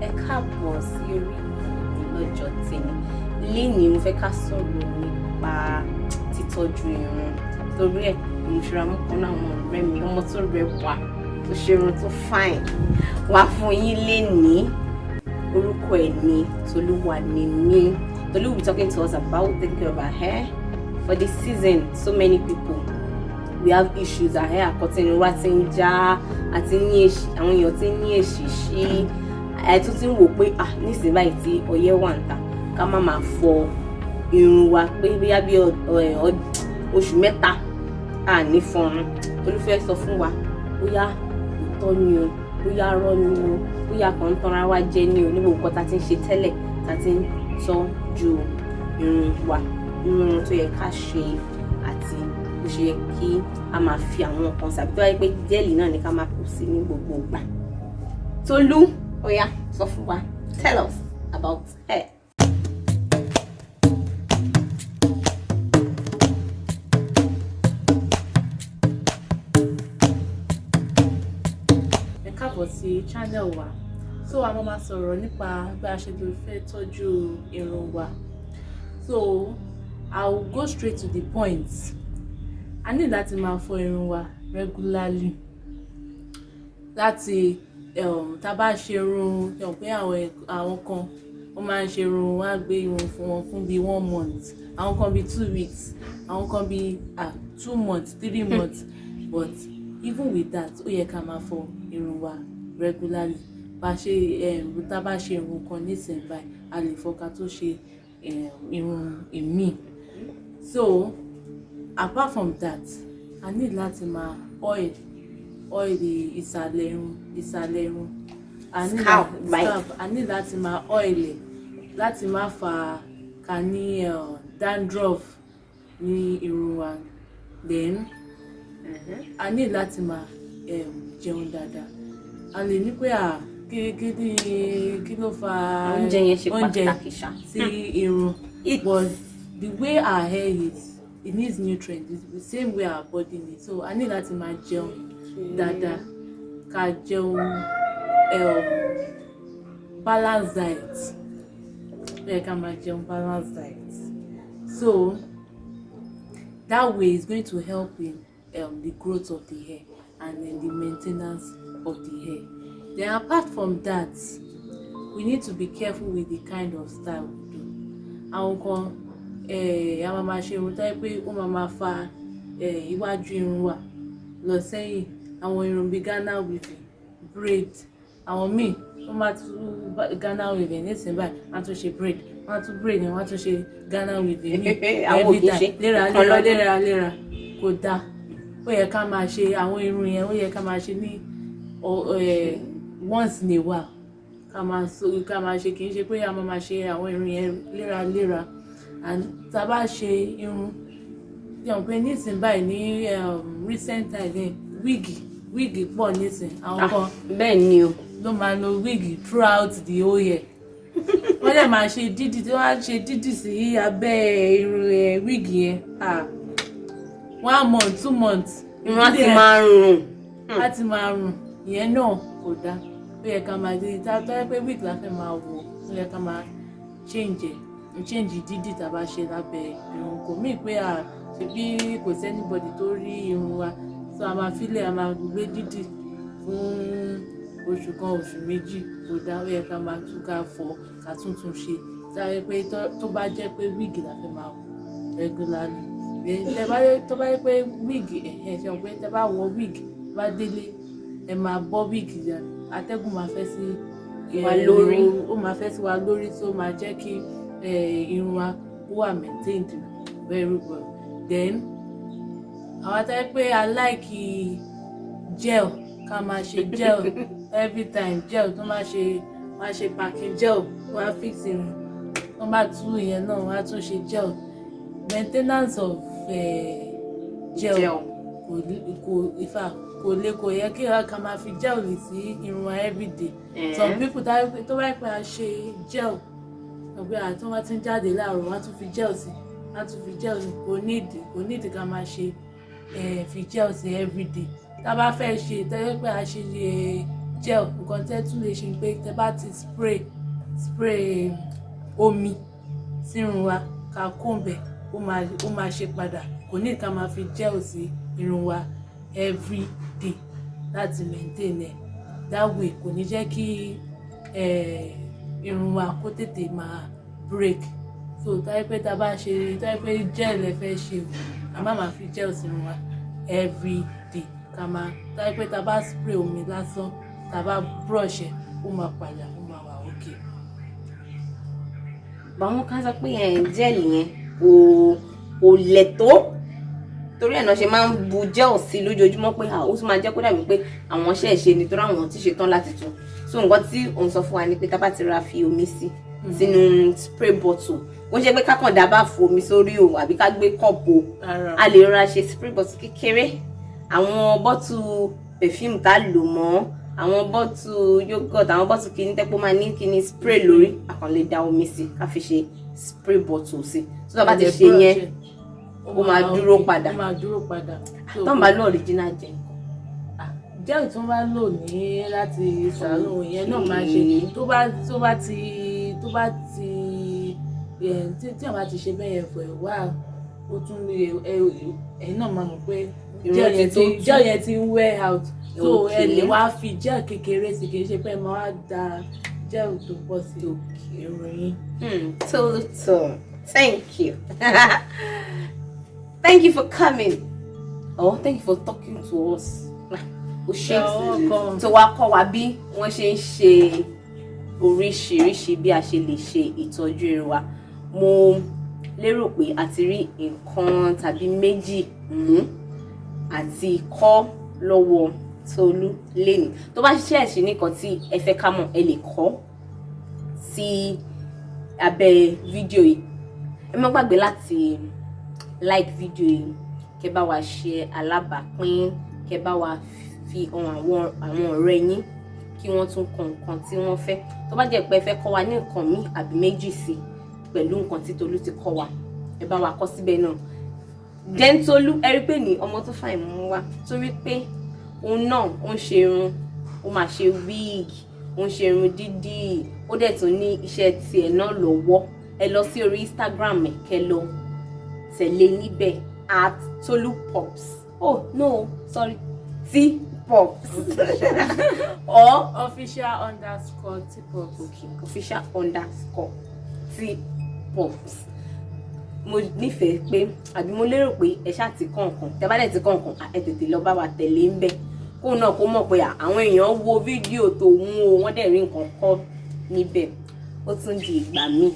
ẹ káàbọ̀ sí orí lọ́jọ́ tèmi. Lénìí mo fẹ́ ká sọ̀rọ̀ nípa títọ́jú irun. Torí ẹ̀ mo ṣe ra mú kan náà àwọn ọ̀rẹ́ mi, ọmọ tó rẹwà tó ṣe irun tó fine wá fún yín lénìí. Orúkọ ẹ̀ ní Toluwanimi. Tolu will be talking to us about taking care of our hair. For this season, so many people we have issues. Our hair àkọ́tìnrin wa ti ń já, àti ní èṣì, àwọn èèyàn ti ní èṣìṣí. Tún ti ń wò pé nísìnyí báyìí tí ọyẹ́ wà ń ta ká má máa fọ irun wa pé bóyá bí oṣù mẹ́ta ní fọrun. Tolu fẹ́ sọ fún wa bóyá òótọ́ ni o, bóyá rọ́ ni o, bóyá kàn ń tanra wa jẹ ni o, ní gbogbo nǹkan tá ti ń ṣe tẹ́lẹ̀ tá ti ń tọ́jú irun wa, irun tó yẹ ká ṣe àti bó ṣe yẹ kí a máa fi àwọn nǹkan sàbí tó wáyé pé jẹ́ẹ̀lì náà ni ká máa kù sí ní gbogbo ìgbà. Tolu, ó yá sọ fún wa, tell us about hair. Ẹ káàbọ̀ sí channel wa. So a máa sọ̀rọ̀ nípa bí a ṣe lè fẹ́ tọ́jú irun wa. So I will go straight to the point. A ní láti máa fọ irun wa regularly. Láti tá bá ṣe irun, pé àwọn kan wọ́n máa ń ṣe irun, wọ́n á gbé irun fún wọn fún bí 1 month, àwọn kan bí 2 weeks, àwọn kan bí 2 months, 3 months. But even with that, ó yẹ ká máa fọ irun wa regularly. Tá bá ṣe irun kan nísìnyí báyìí, a lè fọ ká tó ṣe irun ìmíì. So apart from that, I need láti máa oil ìsàlẹ̀ irun. Scalp. I need láti máa oil ẹ̀ láti má fa ká ní dandruff ní irun wa. Then I need láti máa jẹun dáadáa. A lè ní pé kí ló fa oúnjẹ yẹn ṣe pàtàkì ṣá sí irun. But the way our hair is, it needs nutrients. It's the same way our body needs. So I need láti máa jẹun dáadáa, ká jẹun balanced diet. Ká máa jẹun balanced diet. So that way is going to help in the growth of the hair and then the maintenance of the hair. Then apart from that, we need to be careful with the kind of style we do. Àwọn kan a máa ṣe irun tó yẹ pé ó máa fa iwájú irun wa lọ sẹ́yìn. Àwọn irun bíi Ghana weaving, braid. Àwọn míì wọ́n máa tún Ghana weaving nísìnyí báyìí, wọ́n á tún ṣe braid, wọ́n á tún braid, wọ́n á tún ṣe Ghana weaving ní every time, léra kò dáa. Ó yẹ ká máa ṣe àwọn irun yẹn, ó yẹ ká máa ṣe ní once in a while. Ká máa ṣe, kì í ṣe pé a máa ṣe àwọn irun yẹn léra. And tá bá ṣe irun, pé nísìnyí báyìí ní recent time wig pọ̀ nísìnyí. Àwọn kan bẹ́ẹ̀ ni o ló máa lo wig throughout the whole year. Wọ́n dẹ̀ máa ṣe dídì, tí wọ́n á ṣe dídì sí abẹ́ irun wig yẹn. 1 month, 2 months. irun á ti máa rùn. Á ti máa rùn. Ìyẹn náà kò dáa. Ó yẹ ká máa dídì. Tá yẹ pé wig la fẹ́ máa wọ̀, ó yẹ ká máa change dídì tá bá ṣe lábẹ́ irun. Kò mí pé ṣebí kò sí anybody tó rí irun wa, so a máa fílẹ̀, a máa gbé dídì fún oṣù kan, oṣù méjì. Kò dáa. Ó yẹ ká máa tún ká fọ, ká tuntun ṣe. Tá yẹ pé tó bá jẹ́ pé wig la fẹ́ máa wọ̀ regularly. Tó bá yẹ pé wig ṣe pé tẹ́ bá wọ wig bá délé, ẹ máa bọ́ wig yẹn, atẹ́gùn máa fẹ́ sí wa lórí. Ó máa fẹ́ sí wa lórí, tó máa jẹ́ kí irun wa wà maintained very well. Then àwọn tá yẹ pé I like gel, ká máa ṣe gel every time. Gel tó máa ṣe packing gel, wọ́n á fix irun. Wọ́n bá tú ìyẹn náà, wọ́n á tún ṣe gel. Maintenance of gel kò yẹ kí ká máa fi gel sí irun wa everyday. Some people tó bá pẹ́ a ṣe gel, ọ̀gbẹ́ àti wọ́n ti ń jáde láàárọ̀, wọ́n á tún fi gel sí, wọ́n á tún fi gel sí. Kò need ká máa ṣe fi gel sí everyday. Tá bá fẹ́ ṣe, tẹ́lẹ̀ pé a ṣe gel nǹkan tẹ́ tún lè ṣe pé tẹ́ bá ti spray omi sírun wa ká comb ẹ̀ ó máa ṣe padà kò ní ká máa fi gel sí irun wa every day láti maintain ẹ̀ that way kò ní jẹ́ kí irun wa kó tètè máa break. So táyé pé tá bá ṣe táyé pé gel ẹ fẹ́ ṣe a máa fi gel sírun wa every day ká máa táyé pé tá bá spray omi lásán tá bá brush ẹ̀ ó máa padà ó máa wà okay. Báwọn kan sọ pé gel yẹn kò lẹ̀ tó torí ẹ̀ náà ṣe máa ń bu gel sí lójoojúmọ́ pé ó tún máa jẹ́ kó dàbí pé àwọn ṣe nítorí àwọn ti ṣe tán láti tún. So nǹkan tí òun sọ fún wa ni pé tá bá ti ra fi omi sí sínú spray bottle wọ́n ṣe pé kákan dábàá fún omi sórí o àbí ká gbé cup o a lè rọra ṣe spray bottle kékeré àwọn bottle perfume ká lò mọ́ àwọn bottle yogurt àwọn bottle kìíní tẹ́pọ̀ máa ní kíní spray lórí a kàn lè da omi sí ká fi ṣe spray bottle sí so tá bá ti ṣe yẹn ó máa dúró padà tó ń bá lọ original jẹ gel tí wọ́n bá lò ní láti salon yẹn náà máa ṣe tó bá ti tí wọ́n bá ti ṣe bẹ́ẹ̀ yẹn for a while ó tún ẹ̀yin náà máa mọ̀ pé gel yẹn ti ń wear out so ẹ lè wá fi gel kékeré sí kì í ṣe pé ẹ máa wá da gel tó pọ̀ sí ìròyìn. So thank you. Thank you for coming. Thank you for talking to us. O ṣe tó wá kọ́ wa bí wọ́n ṣe ń ṣe oríṣiríṣi bí a ṣe lè ṣe ìtọ́jú irun wa. Mo lérò pé a ti rí nǹkan tàbí méjì mú àti kọ́ lọ́wọ́ Tolu lẹ́nu. Tó bá ṣiṣẹ́ ẹ̀ṣin nìkan tí ẹ fẹ́ ká mọ̀ ẹ lè kọ́ sí abẹ́ fídíò yìí. Ẹ má gbàgbé láti like fídíò yìí kẹ́ bá wa ṣe alábàápín kẹ́ bá wa fi àwọn ọ̀rẹ́ yín kí wọ́n tún kọ nǹkan tí wọ́n fẹ́. Tó bá jẹ́ pé ẹ fẹ́ kọ́ wa ní nǹkan mi àbí méjì sí pẹ̀lú nǹkan tí Tolu ti kọ́ wa ẹ bá wa kọ síbẹ̀ náà. Then Tolu ẹ rí pé ní ọmọ tó fàìn mú wa torí pé òun náà ó ń ṣe irun ó máa ṣe wig ó ń ṣe irun dídì ó dẹ̀ tún ní iṣẹ́ tiẹ̀ náà lọ́wọ́. Ẹ lọ sí orí Instagram ẹ̀ kẹ́ lọ tẹ̀lé níbẹ̀ @ToluPops. T-Pops or official_T-Pops. Okay, official_T-Pops. Mo nífẹ̀ẹ́ pé àbí mo lérò pé ẹ ṣáà ti kọ́ nǹkan tẹ́ bá dẹ̀ ti kọ́ nǹkan ẹ tètè lọ bá wa tẹ̀lé ń bẹ̀ kó náà kó mọ̀ pé àwọn èèyàn wo fídíò tòun o wọ́n dẹ̀ rí nǹkan kọ́ níbẹ̀ ó tún di ìgbà míì.